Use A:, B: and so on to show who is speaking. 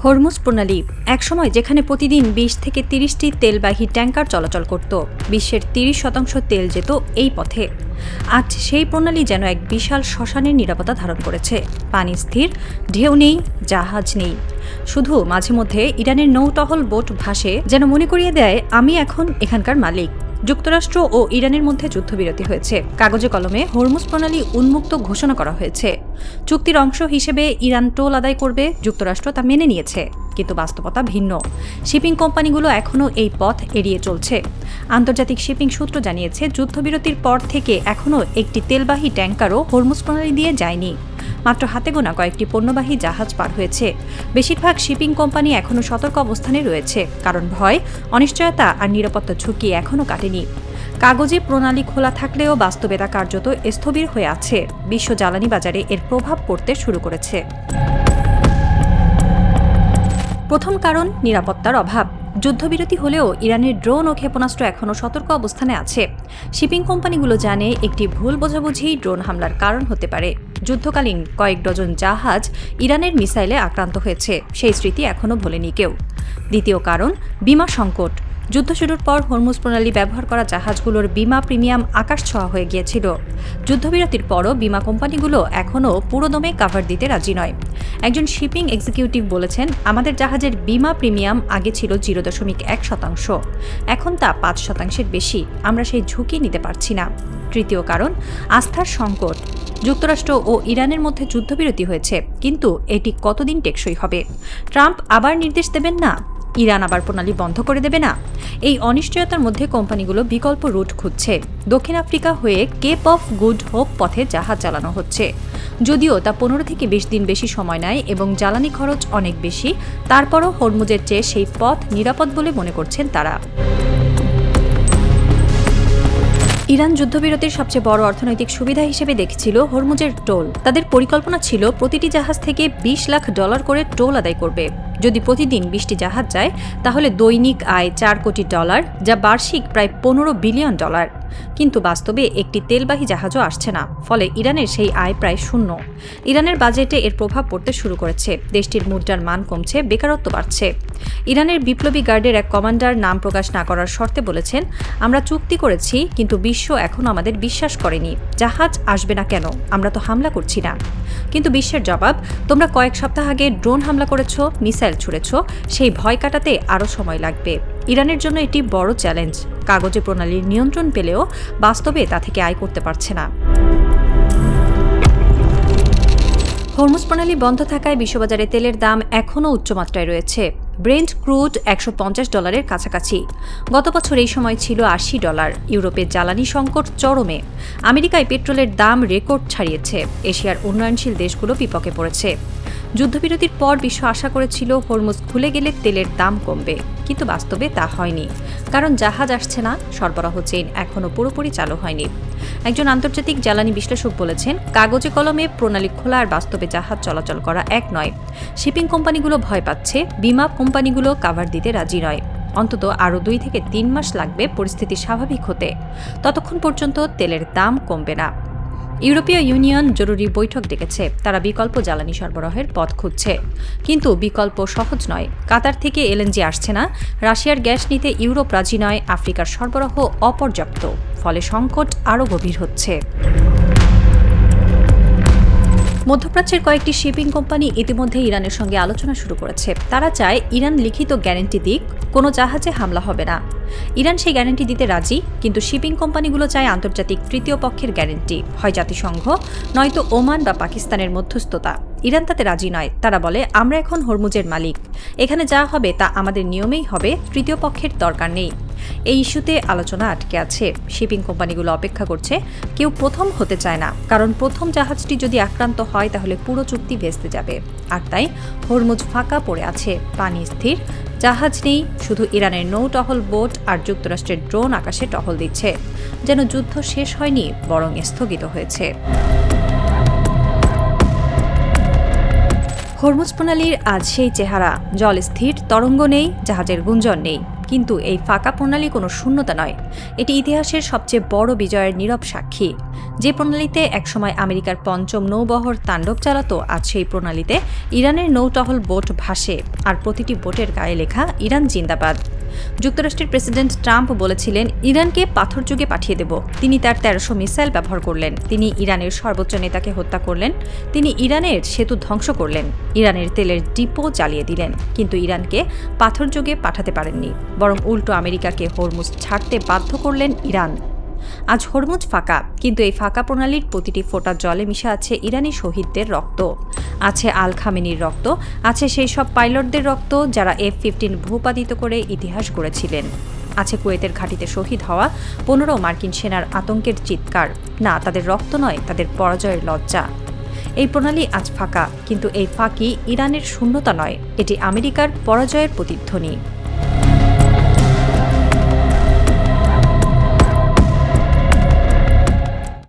A: Hormuz প্রণালী একসময় যেখানে প্রতিদিন ২০ থেকে ৩০টি তেলবাহী ট্যাঙ্কার চলাচল করত, বিশ্বের ৩০% তেল যেত এই পথে। আজ সেই প্রণালী যেন এক বিশাল শ্মশানের নিরাপত্তা ধারণ করেছে। পানি স্থির, ঢেউ নেই, জাহাজ নেই, শুধু মাঝে মধ্যে ইরানের নৌটহল বোট ভাসে, যেন মনে করিয়ে দেয় আমি এখন এখানকার মালিক। যুক্তরাষ্ট্র ও ইরানের মধ্যে যুদ্ধবিরতি হয়েছে, কাগজে কলমে হরমুজ প্রণালী উন্মুক্ত ঘোষণা করা হয়েছে। চুক্তির অংশ হিসেবে ইরান টোল আদায় করবে, যুক্তরাষ্ট্র তা মেনে নিয়েছে। কিন্তু বাস্তবতা ভিন্ন। শিপিং কোম্পানিগুলো এখনও এই পথ এড়িয়ে চলছে। আন্তর্জাতিক শিপিং সূত্র জানিয়েছে, যুদ্ধবিরতির পর থেকে এখনও একটি তেলবাহী ট্যাঙ্কারও হরমুজ প্রণালী দিয়ে যায়নি। মাত্র হাতে গোনা কয়েকটি পণ্যবাহী জাহাজ পার হয়েছে। বেশিরভাগ শিপিং কোম্পানি এখনও সতর্ক অবস্থানে রয়েছে, কারণ ভয়, অনিশ্চয়তা আর নিরাপত্তা ঝুঁকি এখনও কাটেনি। কাগজে প্রণালী খোলা থাকলেও বাস্তবে তা কার্যত স্থবির হয়ে আছে। বিশ্ব জ্বালানি বাজারে এর প্রভাব পড়তে শুরু করেছে। প্রথম কারণ, নিরাপত্তার অভাব। যুদ্ধবিরতি হলেও ইরানের ড্রোন ও ক্ষেপণাস্ত্র এখনও সতর্ক অবস্থানে আছে। শিপিং কোম্পানিগুলো জানে একটি ভুল বোঝাবুঝি ড্রোন হামলার কারণ হতে পারে। যুদ্ধকালীন কয়েক ডজন জাহাজ ইরানের মিসাইলে আক্রান্ত হয়েছে, সেই স্মৃতি এখনও ভোলেনি কেউ। দ্বিতীয় কারণ, বীমা সংকট। যুদ্ধ শুরুর পর হরমুজ প্রণালী ব্যবহার করা জাহাজগুলোর বীমা প্রিমিয়াম আকাশ ছোঁয়া হয়ে গিয়েছিল। যুদ্ধবিরতির পরও বীমা কোম্পানিগুলো এখনও পুরোদমে কাভার দিতে রাজি নয়। একজন শিপিং এক্সিকিউটিভ বলেছেন, আমাদের জাহাজের বীমা প্রিমিয়াম আগে ছিল 0.1%, এখন তা 5%-এর বেশি। আমরা সেই ঝুঁকি নিতে পারছি না। তৃতীয় কারণ, আস্থার সংকট। যুক্তরাষ্ট্র ও ইরানের মধ্যে যুদ্ধবিরতি হয়েছে, কিন্তু এটি কতদিন টেকসই হবে? ট্রাম্প আবার নির্দেশ দেবেন না? ইরান আবার প্রণালী বন্ধ করে দেবে না? এই অনিশ্চয়তার মধ্যে কোম্পানিগুলো বিকল্প রুট খুঁজছে। দক্ষিণ আফ্রিকা হয়ে কেপ অফ গুড হোপ পথে জাহাজ চালানো হচ্ছে। যদিও তা 15 থেকে 20 দিন বেশি সময় নেয় এবং জ্বালানি খরচ অনেক বেশি, তারপরও হরমুজের চেয়ে সেই পথ নিরাপদ বলে মনে করছেন তারা। ইরান যুদ্ধবিরতির সবচেয়ে বড় অর্থনৈতিক সুবিধা হিসেবে দেখছিল হরমুজের টোল। তাদের পরিকল্পনা ছিল প্রতিটি জাহাজ থেকে $20 লাখ করে টোল আদায় করবে। যদি প্রতিদিন 20টি জাহাজ যায়, তাহলে দৈনিক আয় $4 কোটি, যা বার্ষিক প্রায় $15 বিলিয়ন। কিন্তু বাস্তবে একটি তেলবাহী জাহাজও আসছে না, ফলে ইরানের সেই আয় প্রায় শূন্য। ইরানের বাজেটে এর প্রভাব পড়তে শুরু করেছে। দেশটির মুদ্রার মান কমছে, বেকারত্ব বাড়ছে। ইরানের বিপ্লবী গার্ডের এক কমান্ডার নাম প্রকাশ না করার শর্তে বলেছেন, আমরা চুক্তি করেছি, কিন্তু বিশ্ব এখনও আমাদের বিশ্বাস করেনি। জাহাজ আসবে না কেন? আমরা তো হামলা করছি না। কিন্তু বিশ্বের জবাব, তোমরা কয়েক সপ্তাহ আগে ড্রোন হামলা করেছ, মিসাইল ছুড়েছ, সেই ভয় কাটাতে আরও সময় লাগবে। ইরানের জন্য এটি বড় চ্যালেঞ্জ। কাগজে প্রণালীর নিয়ন্ত্রণ পেলেও বাস্তবে তা থেকে আয় করতে পারছে না। হরমুজ প্রণালী বন্ধ থাকায় বিশ্ববাজারে তেলের দাম এখনও উচ্চমাত্রায় রয়েছে। ব্রেন্ট ক্রুড $150 কাছাকাছি। গত বছর এই সময় ছিল $80। ইউরোপের জ্বালানি সংকট চরমে। আমেরিকায় পেট্রোলের দাম রেকর্ড ছাড়িয়েছে। এশিয়ার উন্নয়নশীল দেশগুলো বিপকে পড়েছে। যুদ্ধবিরতির পর বিশ্ব আশা করেছিল হরমুজ খুলে গেলে তেলের দাম কমবে, কিন্তু বাস্তবে তা হয়নি। কারণ জাহাজ আসছে না, সরবরাহ চেইন এখনও পুরোপুরি চালু হয়নি। একজন আন্তর্জাতিক জ্বালানি বিশ্লেষক বলেছেন, কাগজে কলমে প্রণালী খোলা আর বাস্তবে জাহাজ চলাচল করা এক নয়। শিপিং কোম্পানিগুলো ভয় পাচ্ছে, বীমা কোম্পানিগুলো কাভার দিতে রাজি নয়। অন্তত আরও 2 থেকে 3 মাস লাগবে পরিস্থিতি স্বাভাবিক হতে। ততক্ষণ পর্যন্ত তেলের দাম কমবে না। ইউরোপীয় ইউনিয়ন জরুরি বৈঠক ডেকেছে। তারা বিকল্প জ্বালানি সরবরাহের পথ খুঁজছে, কিন্তু বিকল্প সহজ নয়। কাতার থেকে এলএনজি আসছে না, রাশিয়ার গ্যাস নিতে ইউরোপ রাজি নয়, আফ্রিকার সরবরাহ অপর্যাপ্ত। ফলে সংকট আরও গভীর হচ্ছে। মধ্যপ্রাচ্যের কয়েকটি শিপিং কোম্পানি ইতিমধ্যে ইরানের সঙ্গে আলোচনা শুরু করেছে। তারা চায় ইরান লিখিত গ্যারান্টি দিক, কোনো জাহাজে হামলা হবে না। ইরান সেই গ্যারান্টি দিতে রাজি, কিন্তু শিপিং কোম্পানিগুলো চায় আন্তর্জাতিক তৃতীয় পক্ষের গ্যারান্টি, হয় জাতিসংঘ, নয়তো ওমান বা পাকিস্তানের মধ্যস্থতা। ইরান তাতে রাজি নয়। তারা বলে, আমরা এখন হরমুজের মালিক, এখানে যা হবে তা আমাদের নিয়মেই হবে, তৃতীয় পক্ষের দরকার নেই। এই ইস্যুতে আলোচনা আটকে আছে। শিপিং কোম্পানিগুলো অপেক্ষা করছে। কেউ প্রথম হতে চায় না, কারণ প্রথম জাহাজটি যদি আক্রান্ত হয় তাহলে পুরো চুক্তি ভেস্তে যাবে। আর তাই হরমুজ ফাঁকা পড়ে আছে, পানি স্থির, জাহাজ নেই, শুধু ইরানের নৌটহল বোট আর যুক্তরাষ্ট্রের ড্রোন আকাশে টহল দিচ্ছে, যেন যুদ্ধ শেষ হয়নি, বরং স্থগিত হয়েছে। হরমুজ প্রণালীর আজ সেই চেহারা, জল স্থির, তরঙ্গ নেই, জাহাজের গুঞ্জন নেই। কিন্তু এই ফাঁকা প্রণালী কোনো শূন্যতা নয়, এটি ইতিহাসের সবচেয়ে বড় বিজয়ের নীরব সাক্ষী। যে প্রণালীতে একসময় আমেরিকার পঞ্চম নৌবহর তাণ্ডব চালাত, আজ সেই প্রণালীতে ইরানের নৌটহল বোট ভাসে, আর প্রতিটি বোটের গায়ে লেখা ইরান জিন্দাবাদ। যুক্তরাষ্ট্রের প্রেসিডেন্ট ট্রাম্প বলেছিলেন, ইরানকে পাথর যুগে পাঠিয়ে দেব। তিনি তার 1300 মিসাইল ব্যবহার করলেন, তিনি ইরানের সর্বোচ্চ নেতাকে হত্যা করলেন, তিনি ইরানের সেতু ধ্বংস করলেন, ইরানের তেলের ডিপো জ্বালিয়ে দিলেন, কিন্তু ইরানকে পাথর যুগে পাঠাতে পারেননি, বরং উল্টো আমেরিকাকে হরমুজ ছাড়তে বাধ্য করলেন ইরান। আজ হরমুজ ফাঁকা, কিন্তু এই ফাঁকা প্রণালীর প্রতিটি ফোঁটা জলে মিশে আছে ইরানি শহীদদের রক্ত, আছে আল খামেনির রক্ত, আছে সেই সব পাইলটদের রক্ত যারা F-15 ভূপাতিত করে ইতিহাস গড়েছিলেন, আছে কুয়েতের ঘাঁটিতে শহীদ হওয়া 15 মার্কিন সেনার আতঙ্কের চিৎকার। না, তাদের রক্ত নয়, তাদের পরাজয়ের লজ্জা। এই প্রণালী আজ ফাঁকা, কিন্তু এই ফাঁকি ইরানের শূন্যতা নয়, এটি আমেরিকার পরাজয়ের প্রতিধ্বনি।